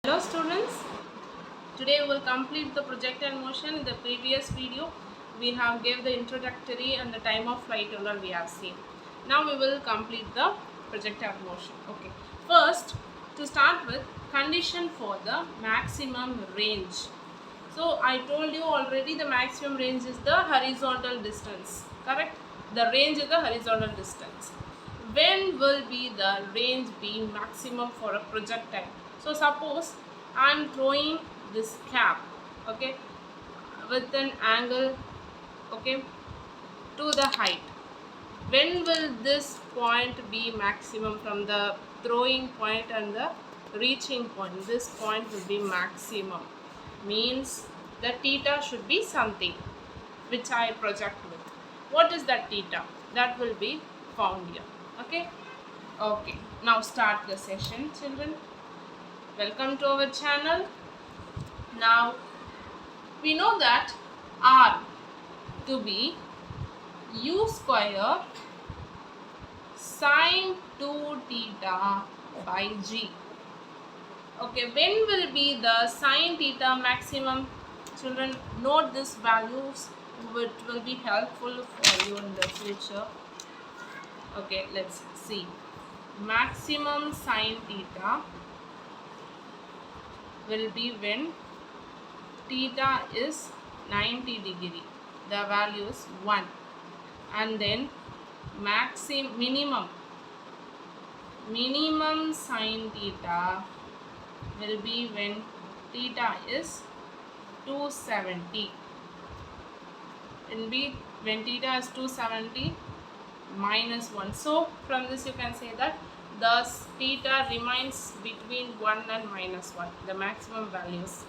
Hello students, today we will complete the projectile motion. In the previous video we have gave the introductory and the time of flight order we have seen. Now we will complete the projectile motion. Okay, first to start with, condition for the maximum range. So I told you already, the maximum range is the horizontal distance, correct? The range is the horizontal distance. When will be the range be maximum for a projectile? So suppose I am throwing this cap, okay, with an angle, okay, to the height. When will this point be maximum from the throwing point and the reaching point? This point will be maximum. Means the theta should be something which I project with. What is that theta? That will be found here. Okay. Okay. Now start the session, children. Welcome to our channel. Now we know that R to be u square sine 2 theta by g. Okay, when will be the sine theta maximum? Children, note these values, which will be helpful for you in the future. Okay, let's see. Maximum sine theta will be when theta is 90 degree. The value is 1. And then minimum sine theta will be when theta is 270. When theta is 270 minus 1. So from this you can say that thus theta remains between 1 and minus 1. The maximum values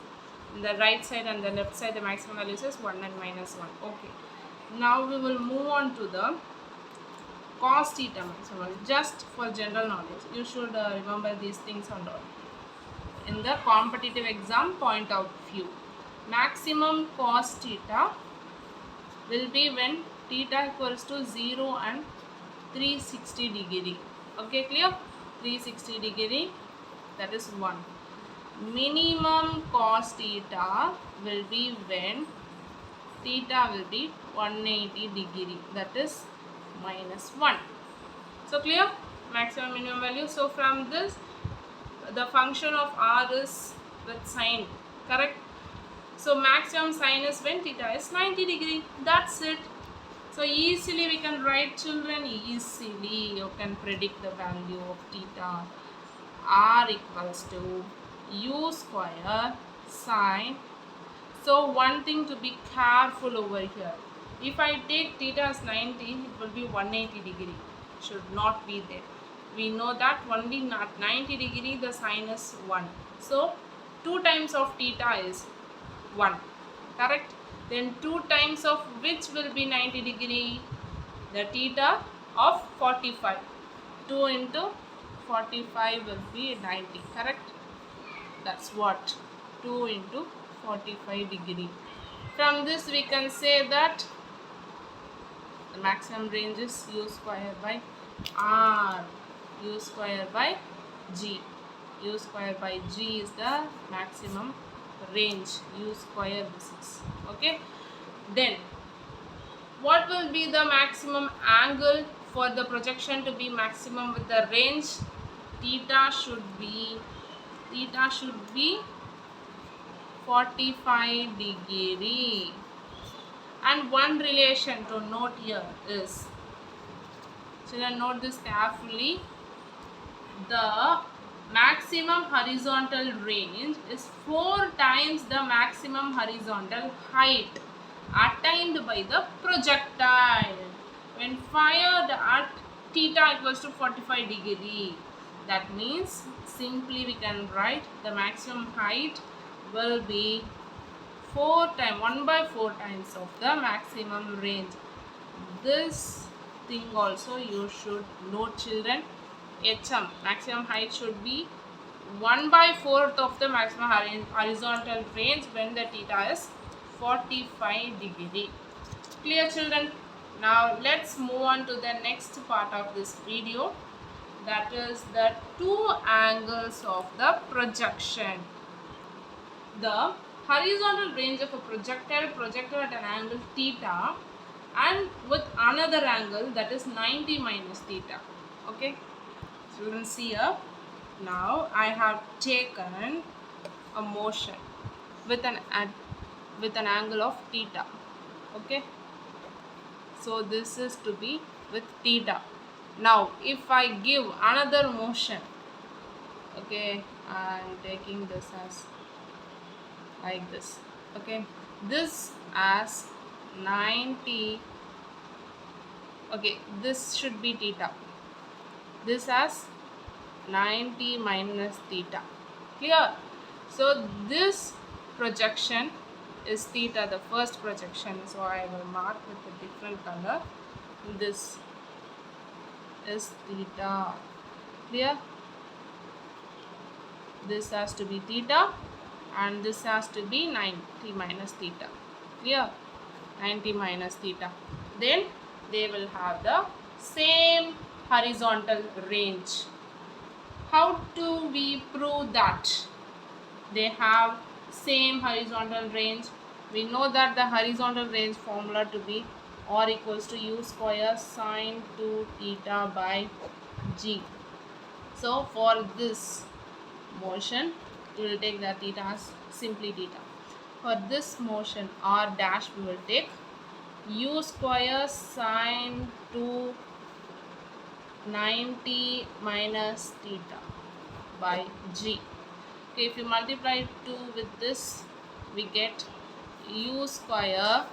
in the right side and the left side, the maximum values is 1 and minus 1. Okay. Now we will move on to the cos theta maximum. Just for general knowledge, you should remember these things and all. In the competitive exam, point out few. Maximum cos theta will be when theta equals to 0 and 360 degree. Okay, clear? 360 degree, that is 1. Minimum cos theta will be when theta will be 180 degree, that is minus 1. So clear? Maximum minimum value. So from this, the function of R is with sine, correct? So maximum sine is when theta is 90 degree. That's it. So easily we can write, children, easily you can predict the value of theta. R equals to u square sine. So one thing to be careful over here. If I take theta as 90, it will be 180 degree. Should not be there. We know that only not 90 degree, the sine is 1. So 2 times of theta is 1. Correct? Then 2 times of which will be 90 degree? The theta of 45. 2 into 45 will be 90. Correct? That's what? 2 into 45 degree. From this we can say that the maximum range is u square by r. U square by g. U square by g is the maximum range. U square this is. Okay. Then what will be the maximum angle for the projection to be maximum with the range? Theta should be 45 degree. And one relation to note here is, children, note this carefully, the maximum horizontal range is 4 times the maximum horizontal height attained by the projectile when fired at theta equals to 45 degree. That means simply we can write the maximum height will be 1 by 4 times of the maximum range. This thing also you should note, children. HM, maximum height should be 1 by 4th of the maximum horizontal range when the theta is 45 degree. Clear, children? Now let's move on to the next part of this video, that is the 2 angles of the projection. the horizontal range of a projectile projected at an angle theta and with another angle that is 90 minus theta. Okay, so you can see here. Now I have taken a motion with an angle of theta. Okay, so this is to be with theta. Now if I give another motion, okay, I'm taking this as like this. Okay, this as 90. Okay, this should be theta. This as 90 minus theta. Clear? So this projection is theta, the first projection. So I will mark with a different color. This is theta. Clear? This has to be theta and this has to be 90 minus theta. Clear? 90 minus theta. Then they will have the same horizontal range. How do we prove that they have same horizontal range? We know that the horizontal range formula to be r equals to u square sine 2 theta by g. So for this motion, we will take the theta as simply theta. For this motion r dash, we will take u square sine 2 90 minus theta by g. Okay, if you multiply 2 with this, we get u square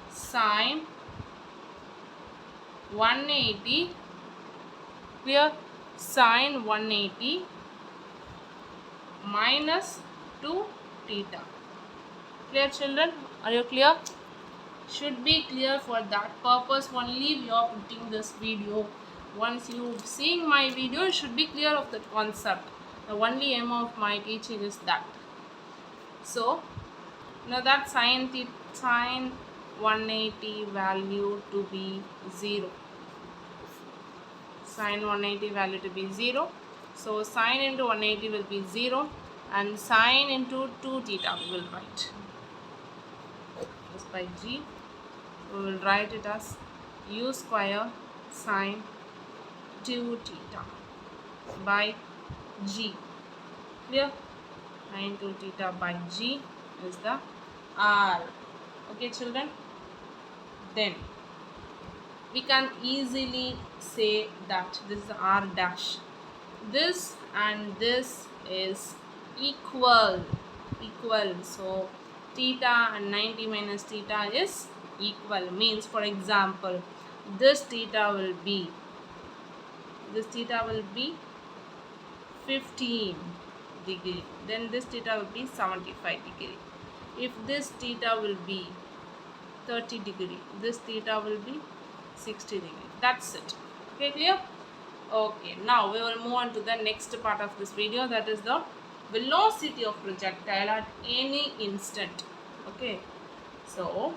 sine 180, clear, sine 180 minus 2 theta. Clear children? Are you clear? Should be clear. For that purpose only we are putting this video. Once you seeing my video, you should be clear of the concept. The only aim of my teaching is that. So now that sine 180 value to be 0. Sine 180 value to be 0. So sine into 180 will be 0 and sine into 2 theta we will write. This by g. We will write it as u square sine 2 theta by g. Clear? Sine 2 theta by g is the r. Okay children? Then we can easily say that this is r dash. This and this is equal. So theta and 90 minus theta is equal. Means, for example, this theta will be 15 degree, then this theta will be 75 degree. If this theta will be 30 degree, this theta will be 60 degree. That's it. Okay, clear? Okay, now we will move on to the next part of this video, that is the velocity of projectile at any instant. Okay, so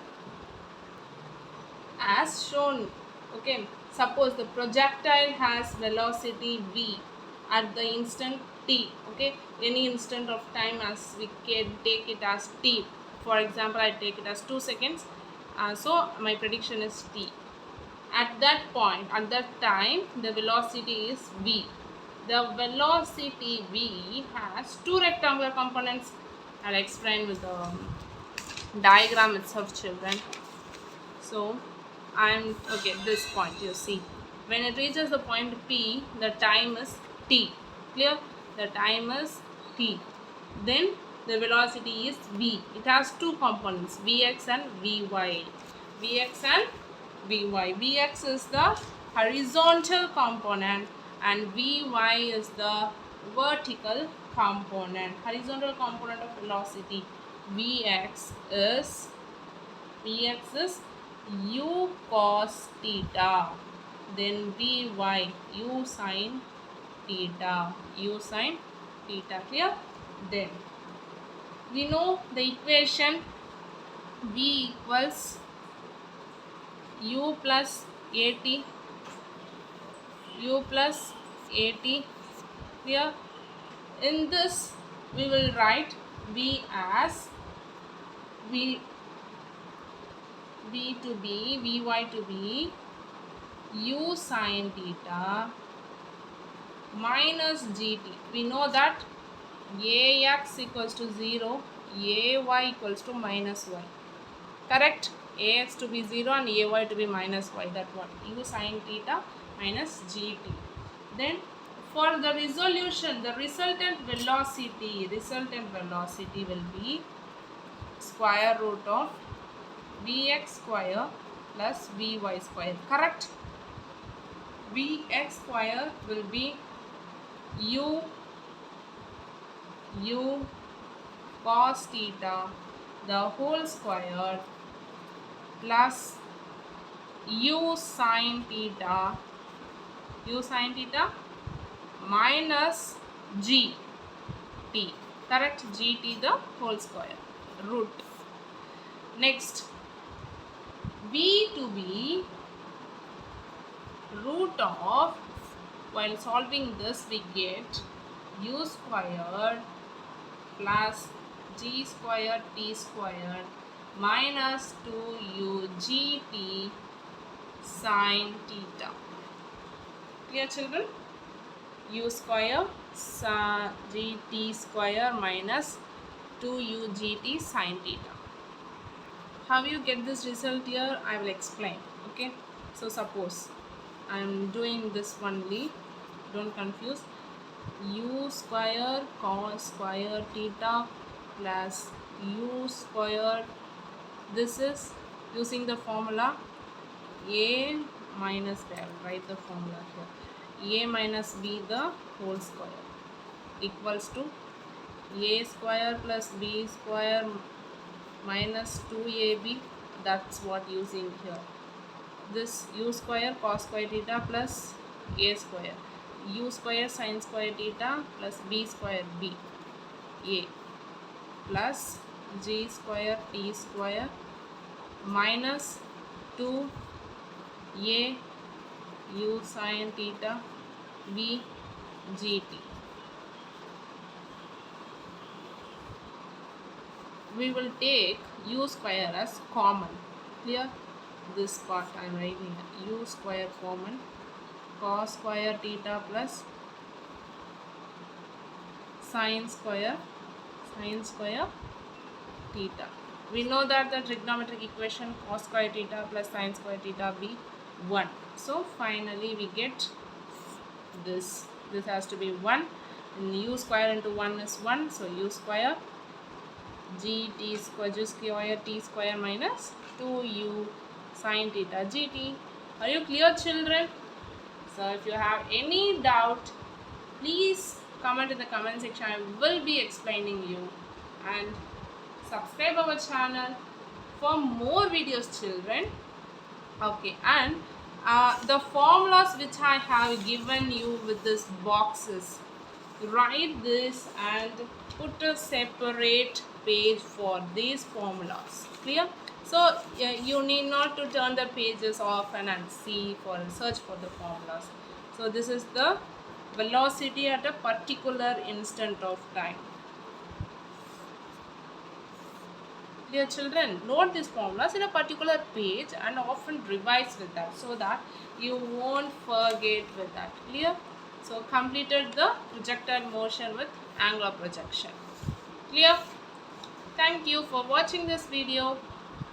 as shown, okay, suppose the projectile has velocity v at the instant t. Okay, any instant of time, as we can take it as t. For example, I take it as 2 seconds. So my prediction is t. At that point, at that time, the velocity is v. The velocity v has 2 rectangular components. I'll explain with the diagram itself, children. So okay, this point you see, when it reaches the point P, the time is t. Clear? The time is t. Then the velocity is v. It has 2 components, vx and vy. Vx and vy. Vx is the horizontal component and vy is the vertical component. Horizontal component of velocity vx is u cos theta, then vy u sin theta, clear? Then we know the equation v equals u plus at, clear? In this, we will write v as v to be vy to be u sine theta minus gt. We know that ax equals to 0, ay equals to minus y. Correct? Ax to be 0 and ay to be minus y. That what? U sine theta minus gt. Then for the resolution, the resultant velocity will be square root of vx square plus vy square. Correct? Vx square will be u cos theta the whole square plus u sine theta minus gt. Correct? Gt the whole square root. Next, v to be root of, while solving this we get u squared plus g squared t squared minus 2u gt sine theta. Clear, children? U square gt square minus 2u gt sine theta. How you get this result here, I will explain. Okay, so suppose I am doing this only, don't confuse. U square cos square theta plus u square, this is using the formula a minus b. I will write the formula here, a minus b the whole square equals to a square plus b square minus 2ab. That's what using here. This u square cos square theta plus a square, u square sin square theta plus b square b a plus g square t square minus 2 a u sin theta b gt. We will take u square as common. Clear? This part I am writing u square common, cos square theta plus sin square theta. We know that the trigonometric equation cos square theta plus sin square theta be 1. So finally we get this. This has to be 1. And u square into 1 is 1. So u square g square t square minus 2u sin theta gt. Are you clear, children? So if you have any doubt, please comment in the comment section. I will be explaining you, and subscribe our channel for more videos, children. Okay, and the formulas which I have given you with this boxes, write this and put a separate page for these formulas. Clear? So you need not to turn the pages often and search for the formulas. So this is the velocity at a particular instant of time. Dear children, note these formulas in a particular page and often revise with that so that you won't forget with that. Clear? So completed the projectile motion with angular projection. Clear? Thank you for watching this video.